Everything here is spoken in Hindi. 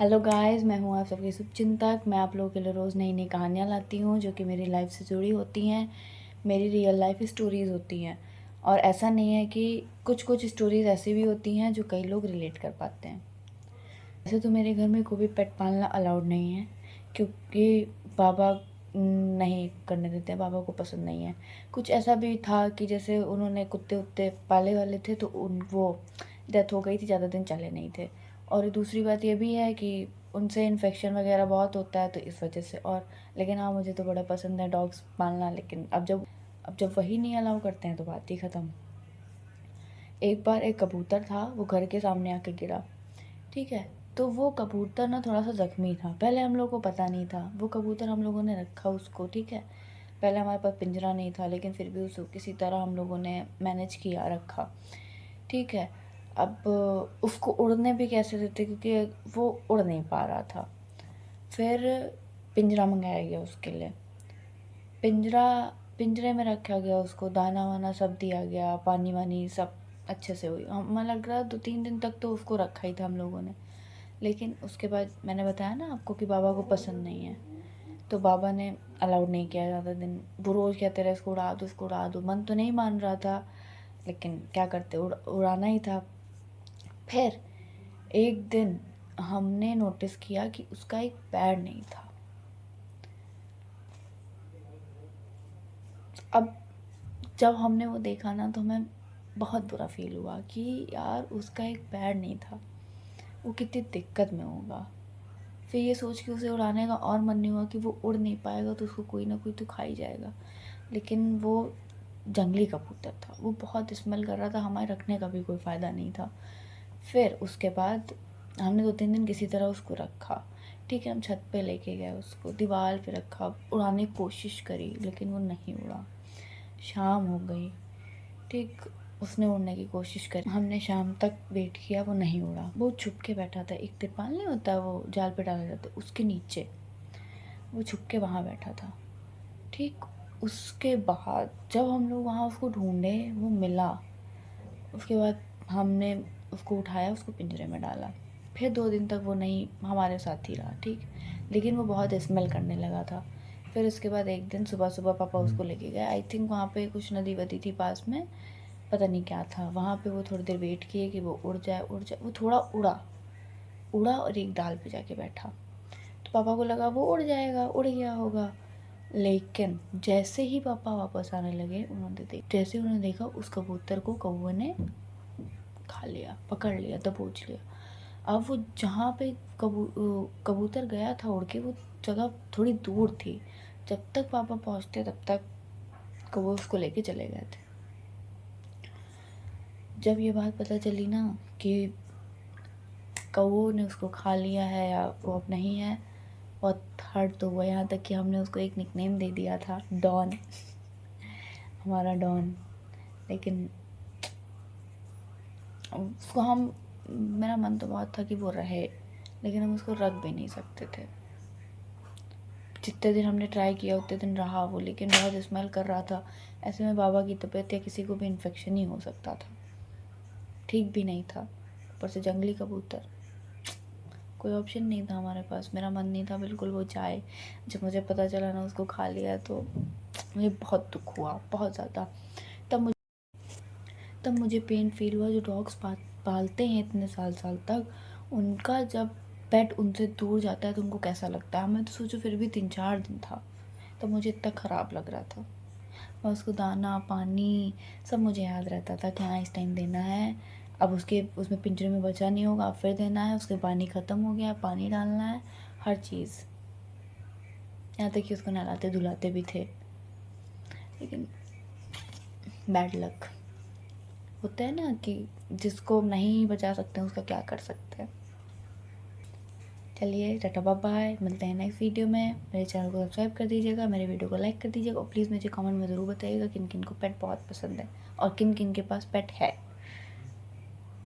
हेलो गाइस, मैं हूँ आप सबकी शुभचिंतक। मैं आप लोगों के लिए रोज़ नई नई कहानियाँ लाती हूँ जो कि मेरी लाइफ से जुड़ी होती हैं, मेरी रियल लाइफ स्टोरीज़ होती हैं। और ऐसा नहीं है कि कुछ कुछ स्टोरीज़ ऐसी भी होती हैं जो कई लोग रिलेट कर पाते हैं। वैसे तो मेरे घर में कोई भी पेट पालना अलाउड नहीं है, क्योंकि पापा नहीं करने देते हैं, पापा को पसंद नहीं है। कुछ ऐसा भी था कि जैसे उन्होंने कुत्ते उत्ते पाले वाले थे तो वो डेथ हो गई थी, ज़्यादा दिन चले नहीं थे। और दूसरी बात ये भी है कि उनसे इन्फेक्शन वगैरह बहुत होता है, तो इस वजह से। और लेकिन हाँ, मुझे तो बड़ा पसंद है डॉग्स पालना, लेकिन अब जब वही नहीं अलाउ करते हैं तो बात ही ख़त्म। एक बार एक कबूतर था, वो घर के सामने आके गिरा। ठीक है, तो वो कबूतर ना थोड़ा सा ज़ख्मी था। पहले हम लोग को पता नहीं था। वो कबूतर हम लोगों ने रखा उसको, ठीक है। पहले हमारे पास पिंजरा नहीं था, लेकिन फिर भी उसको किसी तरह हम लोगों ने मैनेज किया, रखा। ठीक है। अब उसको उड़ने भी कैसे देते, क्योंकि वो उड़ नहीं पा रहा था। फिर पिंजरा मंगाया गया उसके लिए। पिंजरा पिंजरे में रखा गया, उसको दाना वाना सब दिया गया, पानी वानी सब अच्छे से हुई। हमें लग रहा 2-3 दिन तक तो उसको रखा ही था हम लोगों ने। लेकिन उसके बाद मैंने बताया ना आपको कि बाबा को पसंद नहीं है, तो बाबा ने अलाउड नहीं किया ज़्यादा दिन। वो रोज़ कहते रहे इसको उड़ा दो, इसको उड़ा दो। मन तो नहीं मान रहा था, लेकिन क्या करते, उड़ाना ही था। फिर एक दिन हमने नोटिस किया कि उसका एक पैर नहीं था। अब जब हमने वो देखा ना, तो हमें बहुत बुरा फील हुआ कि यार उसका एक पैर नहीं था, वो कितनी दिक्कत में होगा। फिर ये सोच के उसे उड़ाने का और मन नहीं हुआ कि वो उड़ नहीं पाएगा तो उसको कोई ना कोई तो खा ही जाएगा। लेकिन वो जंगली कबूतर था, वो बहुत स्मेल कर रहा था, हमारे रखने का भी कोई फ़ायदा नहीं था। फिर उसके बाद हमने 2-3 दिन किसी तरह उसको रखा। ठीक है, हम छत पे लेके गए उसको, दीवार पे रखा, उड़ाने की कोशिश करी, लेकिन वो नहीं उड़ा। शाम हो गई, ठीक, उसने उड़ने की कोशिश करी, हमने शाम तक वेट किया, वो नहीं उड़ा। वो छुप के बैठा था, एक तिरपाल नहीं होता वो जाल पे डाला जाता, उसके नीचे वो छुप के वहाँ बैठा था। ठीक, उसके बाद जब हम लोग वहाँ उसको ढूंढे, वो मिला। उसके बाद हमने उसको उठाया, उसको पिंजरे में डाला। फिर 2 दिन तक वो नहीं हमारे साथ ही रहा, ठीक। लेकिन वो बहुत स्मेल करने लगा था। फिर उसके बाद एक दिन सुबह सुबह पापा उसको लेके गए। आई थिंक वहाँ पे कुछ नदी वदी थी पास में, पता नहीं क्या था। वहाँ पे वो थोड़ी देर वेट किए कि वो उड़ जाए, उड़ जाए। वो थोड़ा उड़ा उड़ा और एक डाल पे जाके बैठा। तो पापा को लगा वो उड़ जाएगा, उड़ गया होगा। लेकिन जैसे ही पापा वापस आने लगे, जैसे उन्होंने देखा उस कबूतर को कौवे ने खा लिया, पकड़ लिया, दबोच लिया। अब वो जहाँ पे कबूतर गया था उड़ के, वो जगह थोड़ी दूर थी। जब तक पापा पहुँचते तब तक कौवे उसको लेके चले गए थे। जब ये बात पता चली ना कि कौवों ने उसको खा लिया है या वो अब नहीं है, बहुत हर्ट तो हुआ। यहाँ तक कि हमने उसको एक निकनेम दे दिया था, डॉन, हमारा डॉन। लेकिन उसको हम मेरा मन तो बहुत था कि वो रहे, लेकिन हम उसको रख भी नहीं सकते थे। जितने दिन हमने ट्राई किया उतने दिन रहा वो, लेकिन बहुत स्मेल कर रहा था। ऐसे में बाबा की तबीयत या किसी को भी इन्फेक्शन ही हो सकता था। ठीक भी नहीं था, ऊपर से जंगली कबूतर। कोई ऑप्शन नहीं था हमारे पास, मेरा मन नहीं था बिल्कुल वो जाए। जब मुझे पता चला ना उसको खा लिया, तो मुझे बहुत दुख हुआ, बहुत ज़्यादा। तब मुझे पेन फील हुआ। जो डॉग्स पालते हैं इतने साल साल तक, उनका जब पेट उनसे दूर जाता है तो उनको कैसा लगता है। मैं तो सोचो फिर भी 3-4 दिन था, तब मुझे इतना ख़राब लग रहा था। मैं उसको दाना पानी सब मुझे याद रहता था कि हाँ इस टाइम देना है। अब उसमें पिंजरे में बचा नहीं होगा, अब फिर देना है। उसके पानी ख़त्म हो गया, पानी डालना है, हर चीज़। यहाँ तक कि उसको नहलाते धुलाते भी थे। लेकिन बैड लक होता है ना कि जिसको नहीं बचा सकते हैं उसका क्या कर सकते हैं। चलिए टाटा बाय बाय, मिलते हैं नेक्स्ट वीडियो में। मेरे चैनल को सब्सक्राइब कर दीजिएगा, मेरे वीडियो को लाइक कर दीजिएगा, और प्लीज़ मुझे कमेंट में ज़रूर बताइएगा किन किन को पेट बहुत पसंद है और किन किन के पास पेट है।